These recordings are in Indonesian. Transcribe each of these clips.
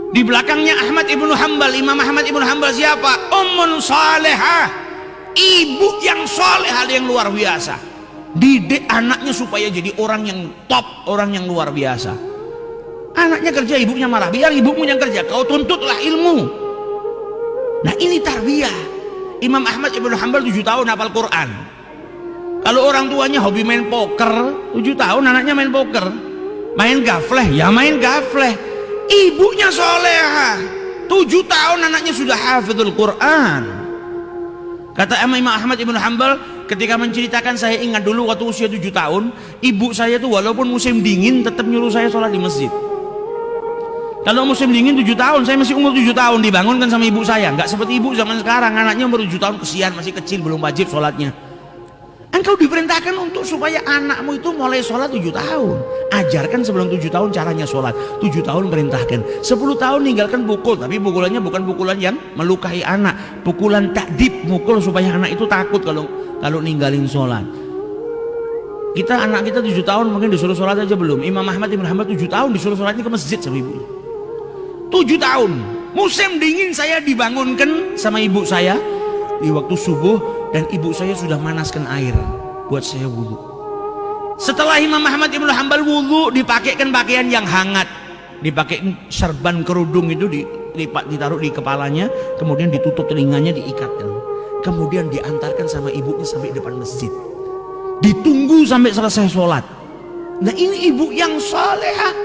Di belakangnya Ahmad ibnu Hanbal. Imam Ahmad ibnu Hanbal siapa? Ummun salihah, ibu yang salehah, yang luar biasa. Didik anaknya supaya jadi orang yang top, orang yang luar biasa. Anaknya kerja, ibunya marah. Biar ibumu yang kerja, kau tuntutlah ilmu. Nah ini tarbiyah. Imam Ahmad ibnu Hanbal 7 tahun hafal Quran. Kalau orang tuanya hobi main poker, 7 tahun anaknya main poker. Main gafleh, ya main gafleh. Ibunya solehah, 7 tahun anaknya sudah hafizul Quran. Kata Imam Ahmad ibnu Hanbal, ketika menceritakan, saya ingat dulu waktu usia 7 tahun, ibu saya tuh walaupun musim dingin tetap nyuruh saya sholat di masjid. Kalau musim dingin 7 tahun, saya masih umur 7 tahun dibangunkan sama ibu saya. Nggak seperti ibu zaman sekarang, anaknya umur 7 tahun kesian, masih kecil, belum wajib sholatnya. Engkau diperintahkan untuk supaya anakmu itu mulai sholat 7 tahun. Ajarkan sebelum 7 tahun caranya sholat. 7 tahun perintahkan. 10 tahun ninggalkan pukul, tapi pukulannya bukan pukulan yang melukai anak. Pukulan takdib, mukul supaya anak itu takut kalau ninggalin sholat. Anak kita 7 tahun mungkin disuruh sholat aja belum. Imam Ahmad ibn Hanbal 7 tahun disuruh sholatnya ke masjid sama ibunya. 7 tahun. Musim dingin saya dibangunkan sama ibu saya di waktu subuh. Dan ibu saya sudah manaskan air buat saya wudhu. Setelah Imam Ahmad ibnu Hanbal wudhu, dipakaikan pakaian yang hangat, dipakai serban kerudung itu ditaruh di kepalanya, kemudian ditutup telinganya, diikatkan, kemudian diantarkan sama ibunya sampai depan masjid, ditunggu sampai selesai sholat. Nah ini ibu yang salehah.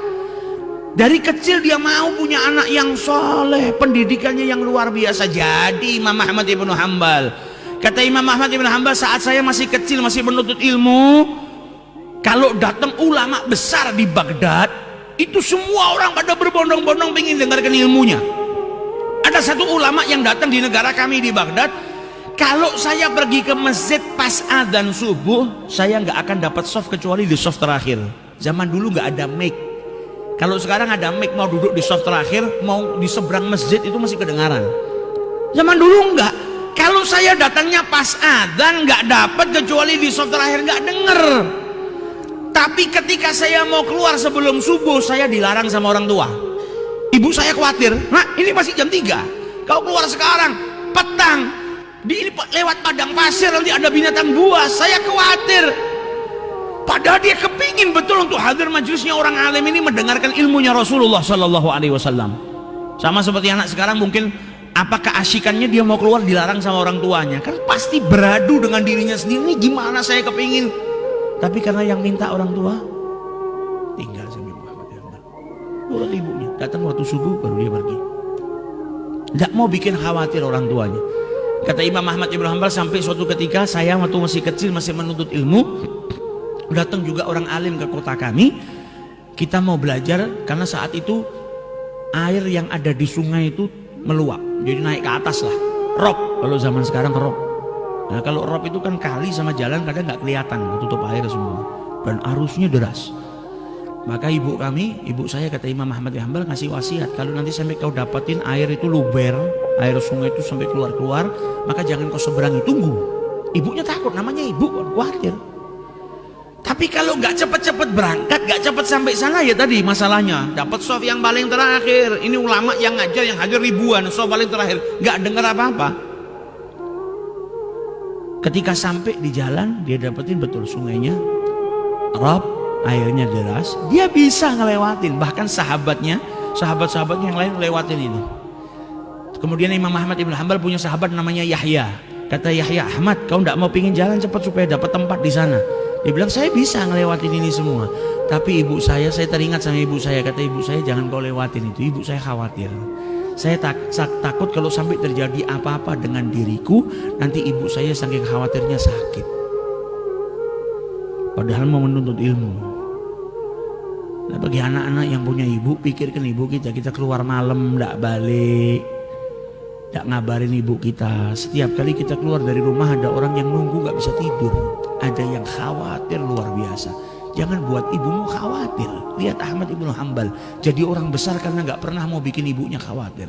Dari kecil dia mau punya anak yang saleh, pendidikannya yang luar biasa. Jadi Imam Ahmad ibnu Hanbal, kata Imam Ahmad ibn Hanbal, saat saya masih kecil, masih menuntut ilmu, kalau datang ulama besar di Baghdad, itu semua orang pada berbondong-bondong ingin dengarkan ilmunya. Ada satu ulama yang datang di negara kami di Baghdad, kalau saya pergi ke masjid pas adzan subuh, saya nggak akan dapat soft kecuali di soft terakhir. Zaman dulu nggak ada mic. Kalau sekarang ada mic, mau duduk di soft terakhir, mau di seberang masjid itu masih kedengaran. Zaman dulu nggak. Kalau saya datangnya pas adzan nggak dapat kecuali di soft terakhir, nggak denger. Tapi ketika saya mau keluar sebelum subuh, saya dilarang sama orang tua. Ibu saya khawatir, nah ini masih jam 3, kau keluar sekarang petang, lewat padang pasir nanti ada binatang buas. Saya khawatir. Padahal dia kepingin betul untuk hadir majelisnya orang alim ini, mendengarkan ilmunya Rasulullah Sallallahu Alaihi Wasallam. Sama seperti anak sekarang mungkin, apa keasikannya dia mau keluar dilarang sama orang tuanya, kan pasti beradu dengan dirinya sendiri, ini gimana saya kepingin, tapi karena yang minta orang tua, tinggal sama Imam Ahmad ibn Hanbal, nurut ibunya, datang waktu subuh baru dia pergi, tidak mau bikin khawatir orang tuanya. Kata Imam Ahmad ibn Hanbal, sampai suatu ketika saya waktu masih kecil, masih menuntut ilmu, datang juga orang alim ke kota kami, kita mau belajar, karena saat itu air yang ada di sungai itu meluap, jadi naik ke atas lah, rop, kalau zaman sekarang rop. Nah kalau rop itu kan kali sama jalan kadang nggak kelihatan, tutup air semua, dan arusnya deras. Maka ibu saya kata Imam Ahmad bin Hanbal ngasih wasiat, kalau nanti sampai kau dapatin air itu luber, air sungai itu sampai keluar, maka jangan kau seberangi, tunggu. Ibunya takut, namanya ibu, khawatir. Tapi kalau nggak cepet-cepet berangkat, nggak cepet sampai sana, ya tadi masalahnya dapat soft yang paling terakhir. Ini ulama yang ngajar, yang hadir ribuan, soft paling terakhir, nggak dengar apa-apa. Ketika sampai di jalan, dia dapetin betul sungainya rob, airnya deras, dia bisa ngelewatin. Bahkan sahabat-sahabatnya yang lain lewatin itu. Kemudian Imam Ahmad ibn Hanbal punya sahabat namanya Yahya. Kata Yahya, Ahmad, kau nggak mau pingin jalan cepat supaya dapat tempat di sana? Dia bilang, saya bisa ngelewatin ini semua, tapi saya teringat sama ibu saya. Kata ibu saya, jangan kau lewatin itu, ibu saya khawatir. Saya takut kalau sampai terjadi apa-apa dengan diriku, nanti ibu saya saking khawatirnya sakit. Padahal mau menuntut ilmu. Nah, bagi anak-anak yang punya ibu, pikirkan ibu kita keluar malam nggak balik, nggak ngabarin ibu kita. Setiap kali kita keluar dari rumah ada orang yang nunggu nggak bisa tidur, ada yang khawatir luar biasa. Jangan buat ibumu khawatir. Lihat Ahmad ibn Hanbal jadi orang besar karena nggak pernah mau bikin ibunya khawatir.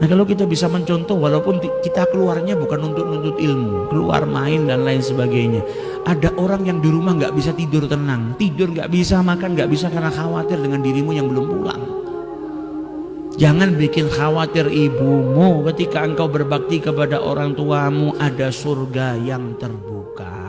Nah kalau kita bisa mencontoh, walaupun kita keluarnya bukan untuk nuntut ilmu, keluar main dan lain sebagainya, ada orang yang di rumah nggak bisa tidur tenang, tidur nggak bisa, makan nggak bisa karena khawatir dengan dirimu yang belum pulang. Jangan bikin khawatir ibumu ketika engkau berbakti kepada orang tuamu, ada surga yang terbuka.